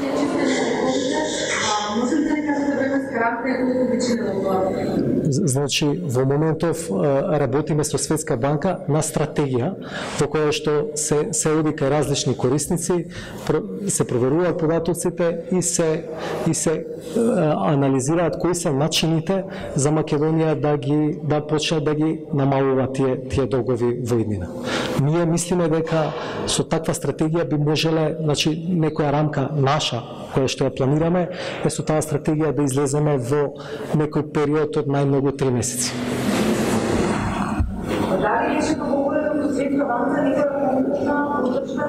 мишљење чисто на може ли да ни кажете временска рамка и колку би чинело тоа? Значи, во моментов работиме со Светска банка на стратегија во која што се оди кај различни корисници, се проверуваат податоците и се анализираат кои се начините за Македонија да почнат да ги намалуваат тие долгови во иднина. Ние мислиме дека со таква стратегија би можеле, значи некоја рамка наша која што ја планираме е со таа стратегија да излеземе во некој период од најмногу 3 месеци. Дали беше договорено со Светска банка некоја конкретна подршка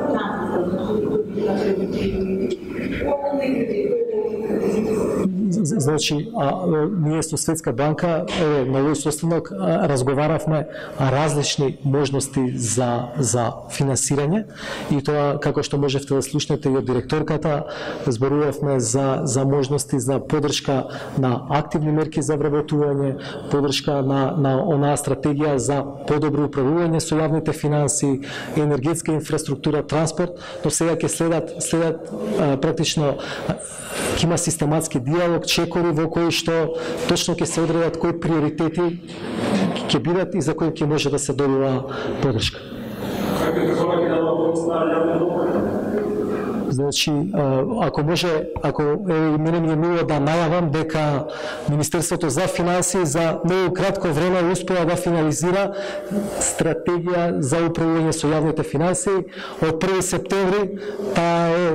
Значи, ние со Светска банка на овој состанок разговаравме различни можности за финансирање и тоа како што можевте да слушнете и од директорката, зборувавме за можности за поддршка на активни мерки за вработување, поддршка на онаа стратегија за подобро управување со јавните финансии, енергетска инфраструктура, транспорт, но сега ќе следат практично ќе има систематски диалог, чекори во кои што точно ќе се одредат кои приоритети ќе бидат и за кои ќе може да се добива поддршка. Значи, ако мене ми е мило да најавам дека Министерството за финансии за многу кратко време успеа да финализира стратегија за управување со јавните финансии. Од 1 септември таа е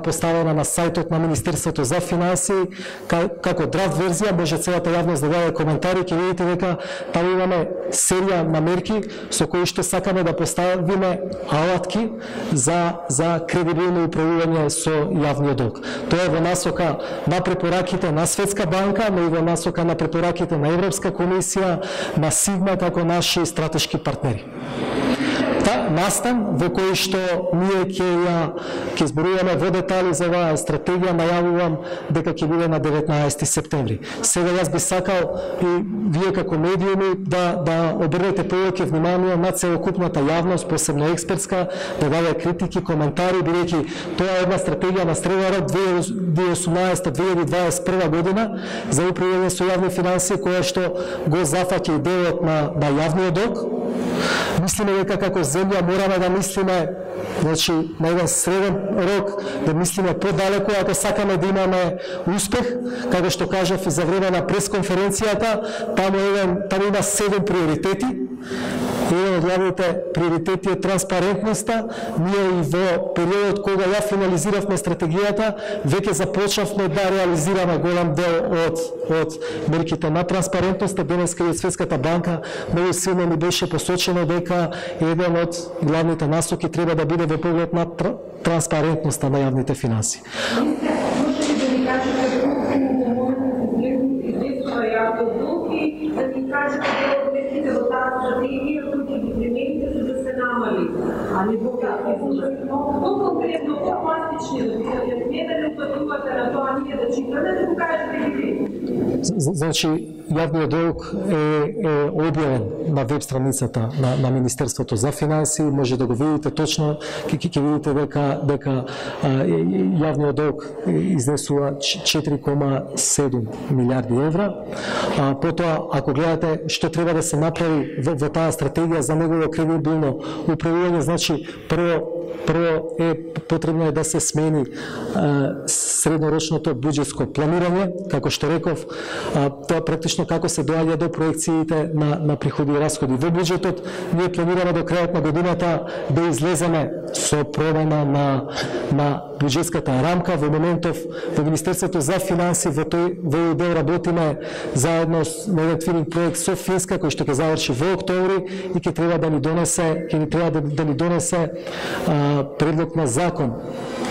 поставена на сајтот на Министерството за финансии како драфт верзија, може целата јавност да даде коментари, ќе видите дека таму имаме серија на мерки со кои што сакаме да поставиме алатки за кредибилно управување со јавниот долг. Тоа е во насока на препораките на Светска банка, но и во насока на препораките на Европска комисија, на Сигма како наши стратешки партнери. Настан во кој што ние ќе зборуваме во детали за оваа стратегија, најавувам дека ќе биде на 19 септември. Сега јас би сакал и вие како медиуми да обрнете повеќе внимание на целокупната јавност, посебно експертска, да даде критики, коментари, бидејќи тоа е една стратегија на среден рок 2018-2021 година за управување со јавни финансии, која што го зафаќа и делот на јавниот долг. Мислиме дека како земја мораме да мислиме, значи, на еден среден рок, да мислиме подалеку ако сакаме да имаме успех, како што кажав и за време на пресконференцијата, таму има 7 приоритети. Еден од главните приоритети е транспарентноста. Ние и во периодот кога ја финализиравме стратегијата, веќе започнавме да реализираме голем дел од мерките на транспарентноста. Денеска и од Светската банка многу силно ни беше посочено дека еден од главните насоки треба да биде во поглед на транспарентноста на јавните финансии. Може ли да ни кажете колку излезува јавниот долг и да ни кажете дел од мерките во таа стратегија кои ќе ги примените за да се намали, а не во по-конкретно, по-пластични да бидат, не да не упатувате на тоа ние да читаме, да го кажете ги ви. Значи, јавниот долг е објавен на веб страницата на Министерството за финансии, може да го видите точно, ќе видите дека јавниот долг изнесува 4,7 милиарди евра. Потоа, ако гледате што треба да се направи во таа стратегија за негово кредибилно управување, значи прво е потребно да се смени среднорочното буџетско планирање, како што реков, тоа практично како се доаѓа до проекциите на приходи и расходи во буџетот. Ние планираме до крајот на годината да излеземе со промена на буџетската рамка. Во моментов во Министерството за финансии во овој дел работиме заедно на еден твининг проект со Финска кој што ќе заврши во октомври и ќе треба да ни донесе предлог на закон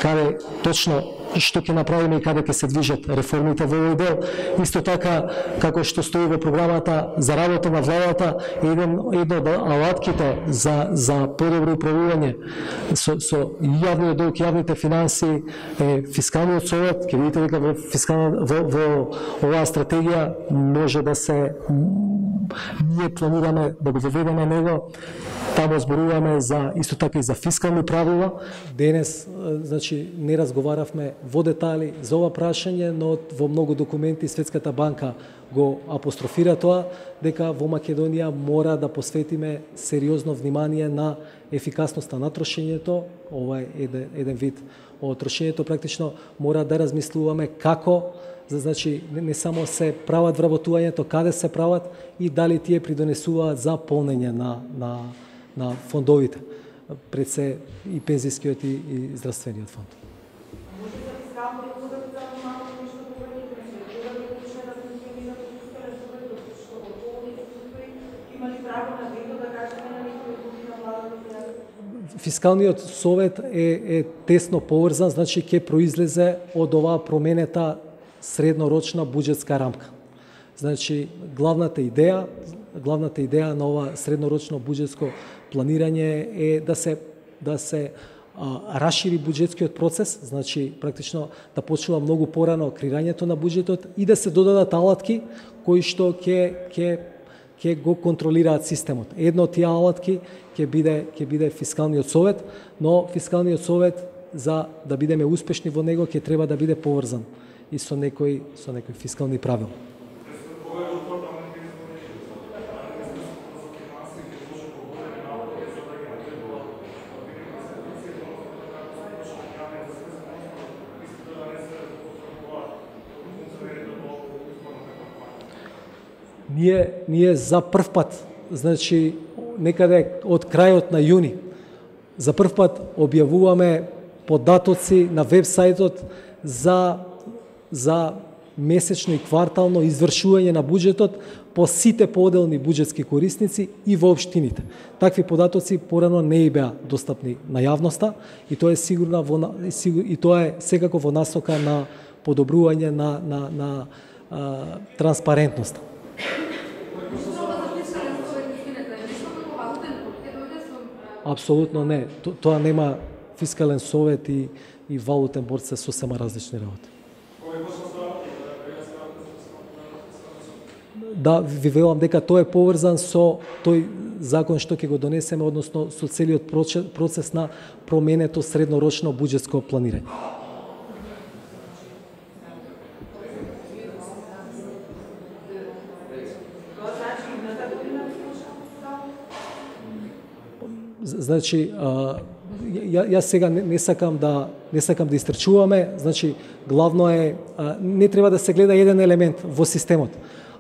каде точно што ќе направиме и каде ќе се движат реформите во овој дел. Исто така, како што стои во програмата за работа на владата, едно од алатките за подобро управување со јавниот долг, јавните финансии е фискалниот совет. Ќе видите дека во оваа стратегија може да се ние планираме да го воведеме него. Таму зборуваме за исто така и за фискални правила. Денес значи не разговаравме во детали за ова прашање, но во многу документи Светската банка го апострофира тоа, дека во Македонија мора да посветиме сериозно внимание на ефикасноста на трошењето. Ова е еден вид од трошењето, практично мора да размислуваме како, значи не само се прават вработувањето, каде се прават и дали тие придонесуваат за полнење на фондовите, пред се и пензискиот и здравствениот фонд. Фискалниот совет е тесно поврзан, значи ќе произлезе од оваа променета среднорочна буџетска рамка. Значи главната идеја на ова среднорочно буџетско планирање е да се расшири буџетскиот процес, значи практично да почнува многу порано креирањето на буџетот и да се додадат алатки кои што ќе го контролираат системот. Едно од тие алатки ќе биде фискалниот совет, но фискалниот совет за да бидеме успешни во него ќе треба да биде поврзан и со некои фискални правила. Ние за прв пат, значи некаде од крајот на јуни, за прв пат објавуваме податоци на веб-сајтот за месечно и квартално извршување на буџетот по сите поделни буџетски корисници и во општините. Такви податоци порано не и беа достапни на јавноста и тоа е секако во насока на подобрување на транспарентноста. Апсолутно не. Тоа нема фискален совет и валутен борд се сосема различни работи. Да, ви велам дека тоа е поврзан со тој закон што ќе го донесеме, односно со целиот процес на променето среднорочно буџетско планирање. Значи, јас сега не сакам да истрчуваме, значи главно е не треба да се гледа еден елемент во системот.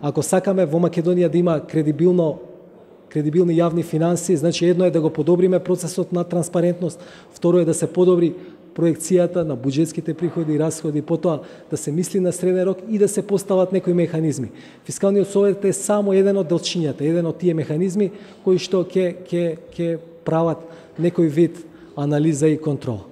Ако сакаме во Македонија да има кредибилни јавни финанси, значи едно е да го подобриме процесот на транспарентност, второ е да се подобри проекцијата на буџетските приходи и расходи, потоа да се мисли на среден рок и да се постават некои механизми. Фискалниот совет е само еден од делчињата, еден од тие механизми кои што ќе прават некој вид анализа и контрола.